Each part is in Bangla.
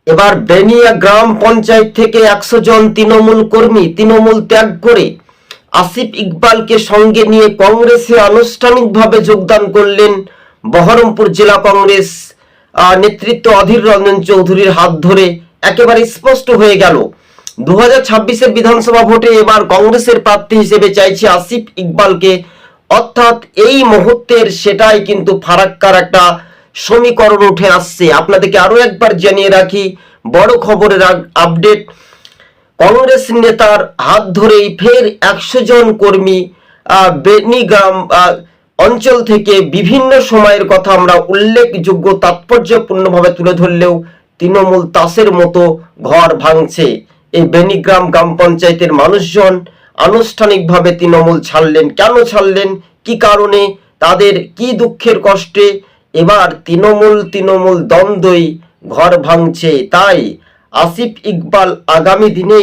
এবার বেনিয়া গ্রাম পঞ্চায়েত থেকে 100 জন তৃণমূল কর্মী তৃণমূল ত্যাগ করে আসিফ ইকবালকে সঙ্গে নিয়ে কংগ্রেসে আনুষ্ঠানিকভাবে যোগদান করলেন বহরমপুর জেলা কংগ্রেস নেতৃত্ব অধীর রঞ্জন চৌধুরীর হাত ধরে। একেবারে স্পষ্ট হয়ে গেল 2026-এর বিধানসভা ভোটে এবার কংগ্রেসের প্রার্থী হিসেবে চাইছে আসিফ ইকবালকে, অর্থাৎ এই মুহূর্তের সেটাই কিন্তু ফারাক্কার একটা সমীকরণ উঠে আসছে। আপনাদেরকে আরো একবার জানিয়ে রাখি, বড় খবরের আপডেট, কংগ্রেস নেতার হাত ধরেই ফের 100 জন কর্মী বেনিগ্রাম অঞ্চল থেকে বিভিন্ন সময়ের কথা আমরা উল্লেখযোগ্য তাৎপর্যপূর্ণভাবে তুলে ধরলেও তৃণমূল তাসের মতো ঘর ভাঙছে। এই বেনিগ্রাম গ্রাম পঞ্চায়েতের মানুষজন আনুষ্ঠানিকভাবে তৃণমূল ছাড়লেন। কেন ছাড়লেন, কি কারণে, তাদের কি দুঃখের কষ্টে এবার তৃণমূল দ্বন্দ্বই ঘর ভাঙছে। তাই আসিফ ইকবাল আগামী দিনে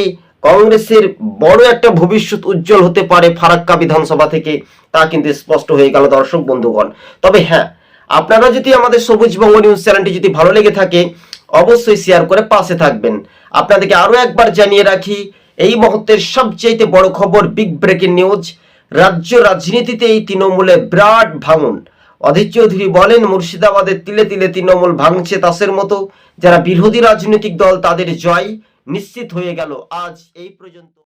কংগ্রেসের বড় একটা ভবিষ্যৎ উজ্জ্বল হতে পারে ফারাক্কা বিধানসভা থেকে, তা কিন্তু স্পষ্ট হয়ে গেল দর্শক বন্ধুগণ। তবে হ্যাঁ, আপনারা যদি আমাদের সবুজবঙ্গ নিউজ চ্যানেলটি যদি ভালো লেগে থাকে অবশ্যই শেয়ার করে পাশে থাকবেন। আপনাদেরকে আরো একবার জানিয়ে রাখি, এই মুহূর্তের সবচেয়ে বড় খবর, বিগ ব্রেকিং নিউজ, রাজ্য রাজনীতিতে এই তৃণমূলের বিরাট ভাঙন। অধীর চৌধুরী বলেন, মুর্শিদাবাদের তিলে তিলে তৃণমূল ভাঙছে তাসের মতো, যারা বিরোধী রাজনৈতিক দল তাদের জয় নিশ্চিত হয়ে গেল। আজ এই পর্যন্ত।